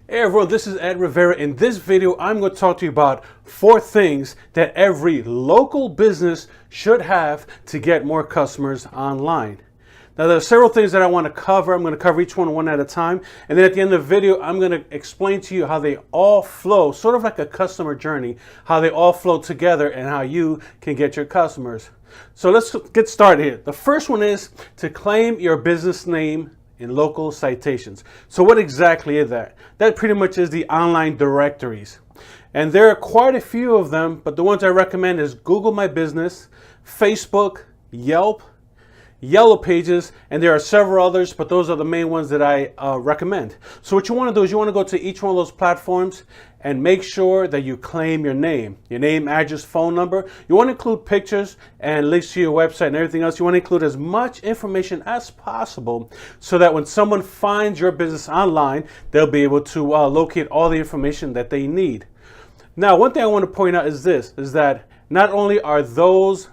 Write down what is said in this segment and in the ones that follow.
Hey everyone, this is Ed Rivera. In this video, I'm going to talk to you about 4 things that every local business should have to get more customers online. Now, there are several things that I want to cover. I'm going to cover each one at a time. And then at the end of the video, I'm going to explain to you how they all flow, sort of like a customer journey, how they all flow together and how you can get your customers. So let's get started here. The first one is to claim your business name in local citations. So what exactly is that? That pretty much is the online directories. And there are quite a few of them, but the ones I recommend is Google My Business, Facebook, Yelp, Yellow Pages, and there are several others, but those are the main ones that I recommend. So what you want to do is you want to go to each one of those platforms and make sure that you claim your name, address, phone number. You want to include pictures and links to your website and everything else. You want to include as much information as possible so that when someone finds your business online, they'll be able to locate all the information that they need. Now, one thing I want to point out is this, is that not only are those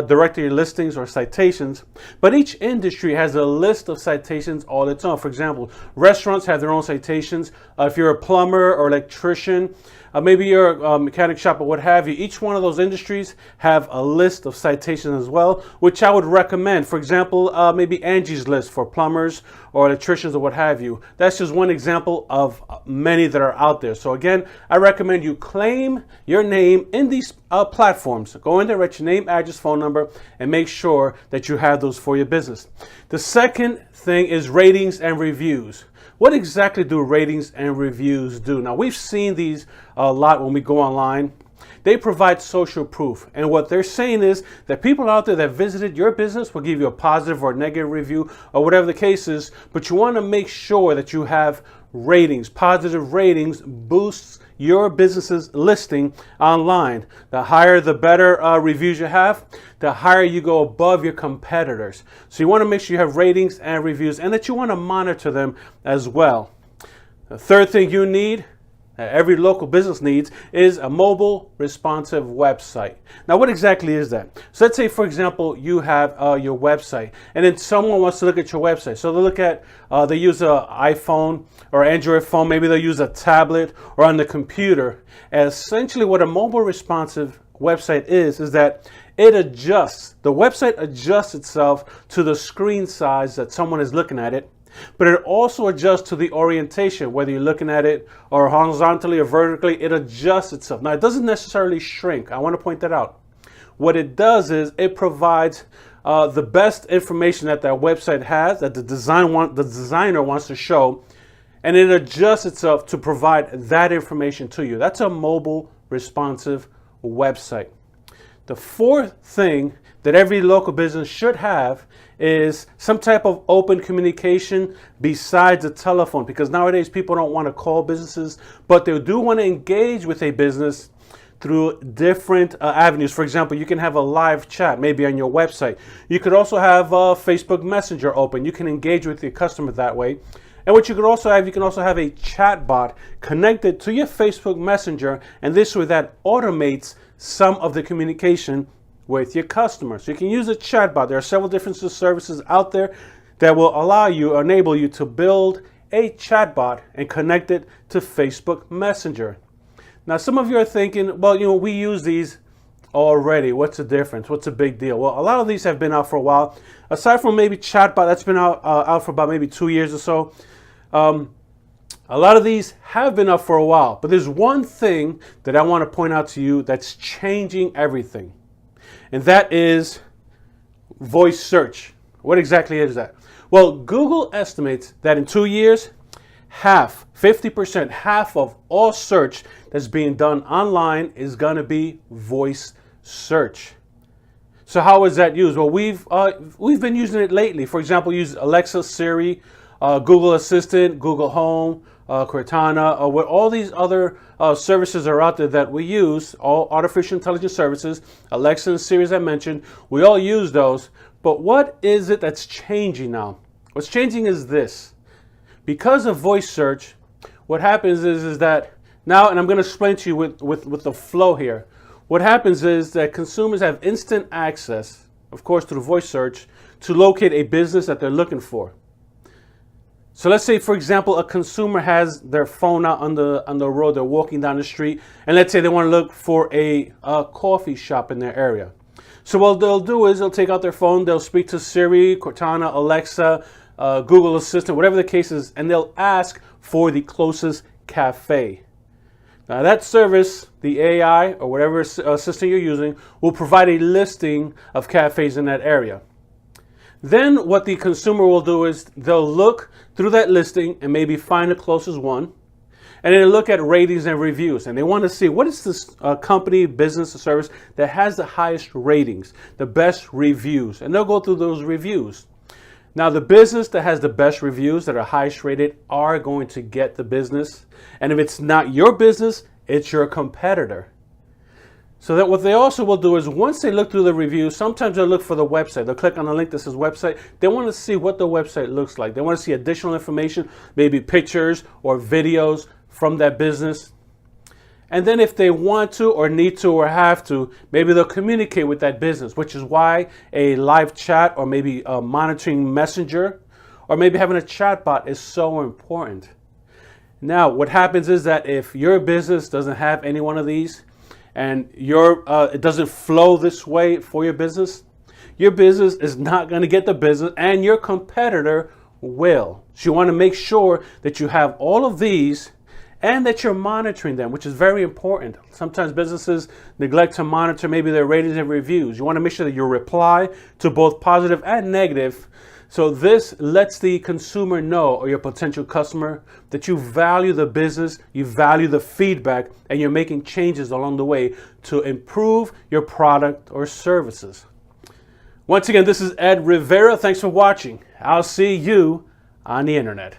directory listings or citations, but each industry has a list of citations all its own. For example, restaurants have their own citations. If you're a plumber or electrician, maybe you're a mechanic shop or what have you, each one of those industries have a list of citations as well, which I would recommend. For example, maybe Angie's List for plumbers or electricians or what have you. That's just one example of many that are out there. So again, I recommend you claim your name in these platforms. Go in there, write your name, address, phone number, and make sure that you have those for your business. The second thing is ratings and reviews. What exactly do ratings and reviews do? Now, we've seen these a lot when we go online. They provide social proof. And what they're saying is that people out there that visited your business will give you a positive or negative review or whatever the case is, but you want to make sure that you have ratings. Positive ratings boosts your business's listing online. The higher, the better reviews you have, the higher you go above your competitors. So you want to make sure you have ratings and reviews and that you want to monitor them as well. The third thing you need, every local business needs, is a mobile responsive website. Now, what exactly is that? So let's say, for example, you have your website and then someone wants to look at your website. So they look at, they use an iPhone or Android phone, maybe they'll use a tablet or on the computer. And essentially what a mobile responsive website is that it adjusts, the website adjusts itself to the screen size that someone is looking at it. But it also adjusts to the orientation, whether you're looking at it or horizontally or vertically, it adjusts itself. Now, it doesn't necessarily shrink. I want to point that out. What it does is it provides the best information that website has, that the designer wants to show, and it adjusts itself to provide that information to you. That's a mobile responsive website. The fourth thing that every local business should have is some type of open communication besides the telephone, because nowadays people don't want to call businesses, but they do want to engage with a business through different avenues. For example, you can have a live chat maybe on your website. You could also have Facebook Messenger open. You can engage with your customer that way. And what you can also have a chat bot connected to your Facebook Messenger, and this way that automates some of the communication with your customers. So you can use a chat bot. There are several different services out there that will allow you, enable you to build a chat bot and connect it to Facebook Messenger. Now, some of you are thinking, well, we use these already. What's the difference? What's the big deal? Well, a lot of these have been out for a while. Aside from maybe chatbot, that's been out for about maybe 2 years or so. A lot of these have been up for a while, but there's one thing that I want to point out to you that's changing everything, and that is voice search. What exactly is that? Well, Google estimates that in 2 years, 50% of all search that's being done online is going to be voice search. So how is that used? Well, we've been using it lately. For example, use Alexa, Siri, Google Assistant, Google Home, Cortana, what all these other services are out there that we use, all artificial intelligence services, Alexa and Siri, as I mentioned, we all use those. But what is it that's changing now? What's changing is this. Because of voice search, what happens is that now, and I'm going to explain to you with the flow here, what happens is that consumers have instant access, of course, through voice search, to locate a business that they're looking for. So let's say, for example, a consumer has their phone out on the road, they're walking down the street, and let's say they want to look for a coffee shop in their area. So what they'll do is they'll take out their phone, they'll speak to Siri, Cortana, Alexa, Google Assistant, whatever the case is, and they'll ask for the closest cafe. Now that service, the AI or whatever assistant you're using, will provide a listing of cafes in that area. Then what the consumer will do is they'll look through that listing and maybe find the closest one, and then look at ratings and reviews, and they want to see what is this company, business, or service that has the highest ratings, the best reviews, and they'll go through those reviews. Now the business that has the best reviews, that are highest rated, are going to get the business. And if it's not your business, it's your competitor. So that what they also will do is once they look through the reviews, sometimes they'll look for the website. They'll click on the link that says website. They want to see what the website looks like. They want to see additional information, maybe pictures or videos from that business. And then if they want to or need to or have to, maybe they'll communicate with that business, which is why a live chat or maybe a monitoring messenger or maybe having a chat bot is so important. Now, what happens is that if your business doesn't have any one of these and it doesn't flow this way for your business is not going to get the business, and your competitor will. So you want to make sure that you have all of these and that you're monitoring them, which is very important. Sometimes businesses neglect to monitor maybe their ratings and reviews. You want to make sure that you reply to both positive and negative. So this lets the consumer know, or your potential customer, that you value the business, you value the feedback, and you're making changes along the way to improve your product or services. Once again, this is Ed Rivera. Thanks for watching. I'll see you on the internet.